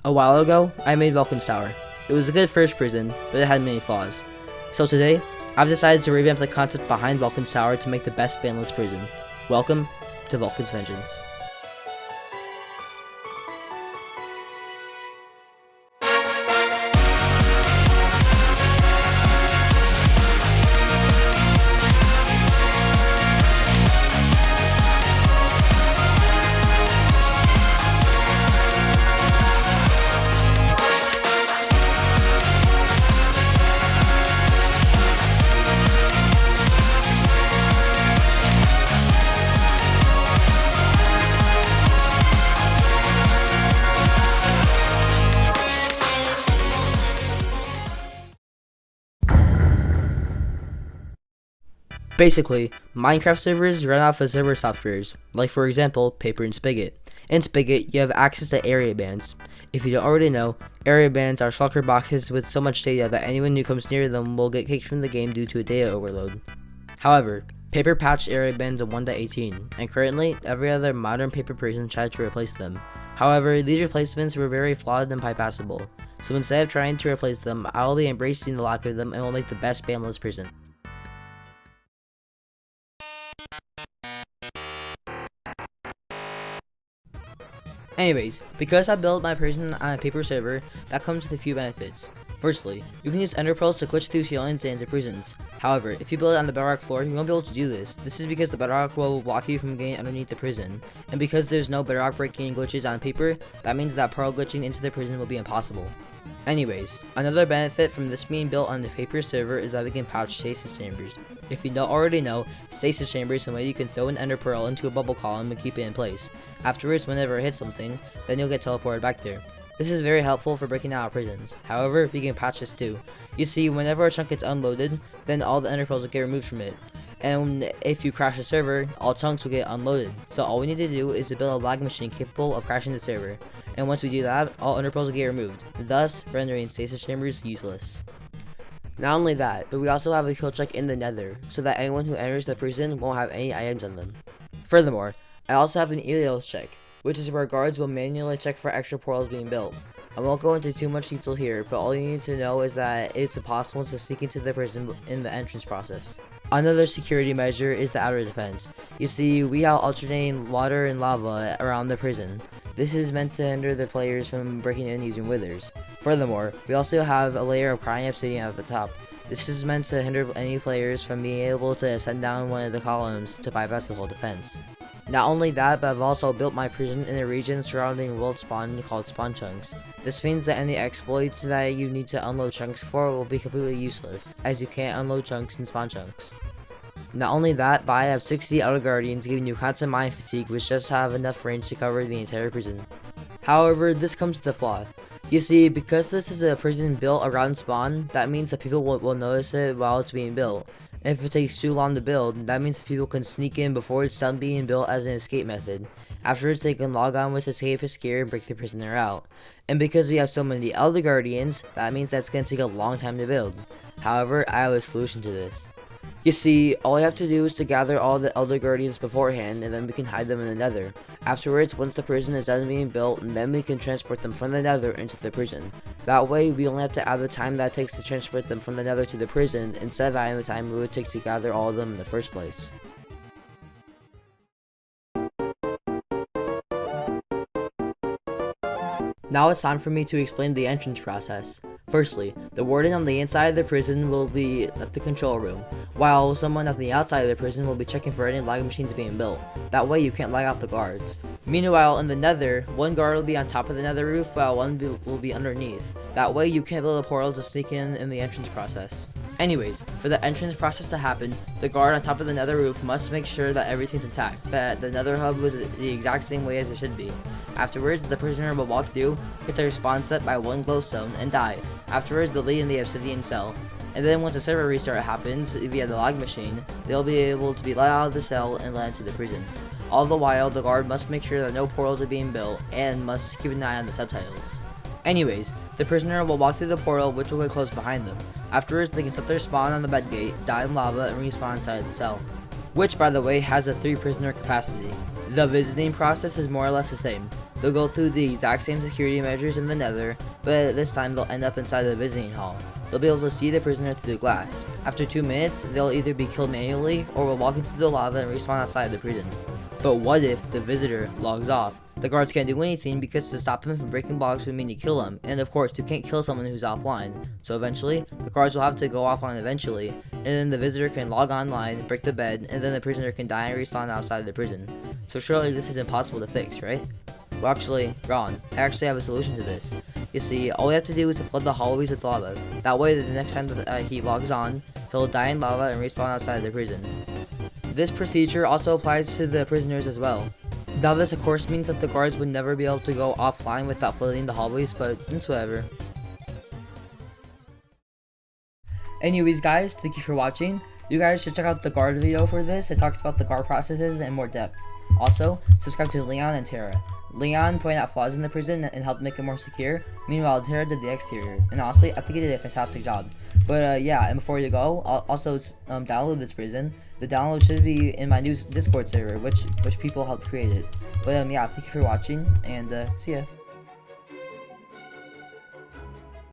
A while ago, I made Vulcan's Tower. It was a good first prison, but it had many flaws. So today, I've decided to revamp the concept behind Vulcan's Tower to make the best banless prison. Welcome to Vulcan's Vengeance. Basically, Minecraft servers run off of server softwares, like for example, Paper and Spigot. In Spigot, you have access to area bans. If you don't already know, area bans are shulker boxes with so much data that anyone who comes near them will get kicked from the game due to a data overload. However, Paper patched area bans in 1.18, and currently, every other modern Paper prison tried to replace them. However, these replacements were very flawed and bypassable, so instead of trying to replace them, I will be embracing the lack of them and will make the best banless prison. Anyways, because I built my prison on a paper server, that comes with a few benefits. Firstly, you can use ender pearls to glitch through ceilings into prisons. However, if you build it on the bedrock floor, you won't be able to do this. This is because the bedrock will block you from getting underneath the prison. And because there's no bedrock breaking glitches on paper, that means that pearl glitching into the prison will be impossible. Anyways, another benefit from this being built on the paper server is that we can pouch stasis chambers. If you don't already know, stasis chambers is a way you can throw an ender pearl into a bubble column and keep it in place. Afterwards, whenever it hits something, then you'll get teleported back there. This is very helpful for breaking out of prisons. However, we can patch this too. You see, whenever a chunk gets unloaded, then all the ender pearls will get removed from it. And if you crash the server, all chunks will get unloaded. So all we need to do is to build a lag machine capable of crashing the server. And once we do that, all ender pearls will get removed, thus rendering stasis chambers useless. Not only that, but we also have a kill check in the nether, so that anyone who enters the prison won't have any items on them. Furthermore, I also have an Elios check, which is where guards will manually check for extra portals being built. I won't go into too much detail here, but all you need to know is that it's possible to sneak into the prison in the entrance process. Another security measure is the outer defense. You see, we have alternating water and lava around the prison. This is meant to hinder the players from breaking in using withers. Furthermore, we also have a layer of crying obsidian at the top. This is meant to hinder any players from being able to ascend down one of the columns to bypass the whole defense. Not only that, but I've also built my prison in a region surrounding world spawn called spawn chunks. This means that any exploits that you need to unload chunks for will be completely useless, as you can't unload chunks in spawn chunks. Not only that, but I have 60 Outer Guardians giving you constant mine fatigue, which just have enough range to cover the entire prison. However, this comes with a flaw. You see, because this is a prison built around spawn, that means that people will notice it while it's being built. And if it takes too long to build, that means that people can sneak in before it's done being built as an escape method. Afterwards, they can log on with escapist gear and break the prisoner out. And because we have so many Elder Guardians, that means that it's going to take a long time to build. However, I have a solution to this. You see, all you have to do is to gather all the Elder Guardians beforehand, and then we can hide them in the nether. Afterwards, once the prison is done being built, then we can transport them from the nether into the prison. That way, we only have to add the time that it takes to transport them from the nether to the prison, instead of adding the time it would take to gather all of them in the first place. Now it's time for me to explain the entrance process. Firstly, the warden on the inside of the prison will be at the control room, while someone at the outside of the prison will be checking for any lag machines being built. That way you can't lag out the guards. Meanwhile, in the nether, one guard will be on top of the nether roof while one will be underneath. That way you can't build a portal to sneak in the entrance process. Anyways, for the entrance process to happen, the guard on top of the nether roof must make sure that everything's intact, that the nether hub was the exact same way as it should be. Afterwards, the prisoner will walk through, get their spawn set by one glowstone, and die. Afterwards, they'll be in the obsidian cell. And then once the server restart happens via the lag machine, they'll be able to be let out of the cell and led into the prison. All the while, the guard must make sure that no portals are being built, and must keep an eye on the subtitles. Anyways, the prisoner will walk through the portal, which will get closed behind them. Afterwards, they can set their spawn on the bed gate, die in lava, and respawn inside the cell. Which, by the way, has a 3 prisoner capacity. The visiting process is more or less the same. They'll go through the exact same security measures in the Nether, but this time they'll end up inside the visiting hall. They'll be able to see the prisoner through the glass. After 2 minutes, they'll either be killed manually or will walk into the lava and respawn outside the prison. But what if the visitor logs off? The guards can't do anything because to stop him from breaking blocks would mean to kill him, and of course you can't kill someone who's offline. So eventually, the guards will have to go offline eventually, and then the visitor can log online, break the bed, and then the prisoner can die and respawn outside the prison. So surely this is impossible to fix, right? Well actually, wrong. I actually have a solution to this. You see, all we have to do is to flood the hallways with lava. That way the next time that he logs on, he'll die in lava and respawn outside the prison. This procedure also applies to the prisoners as well. Now this of course means that the guards would never be able to go offline without flooding the hallways, but it's whatever. Anyways guys, thank you for watching. You guys should check out the guard video for this. It talks about the guard processes in more depth. Also, subscribe to Leon and Terra. Leon pointed out flaws in the prison and helped make it more secure. Meanwhile, Terra did the exterior. And honestly, I think he did a fantastic job. But yeah, and before you go, also download this prison. The download should be in my new Discord server, which people helped create it. But yeah, thank you for watching, and see ya.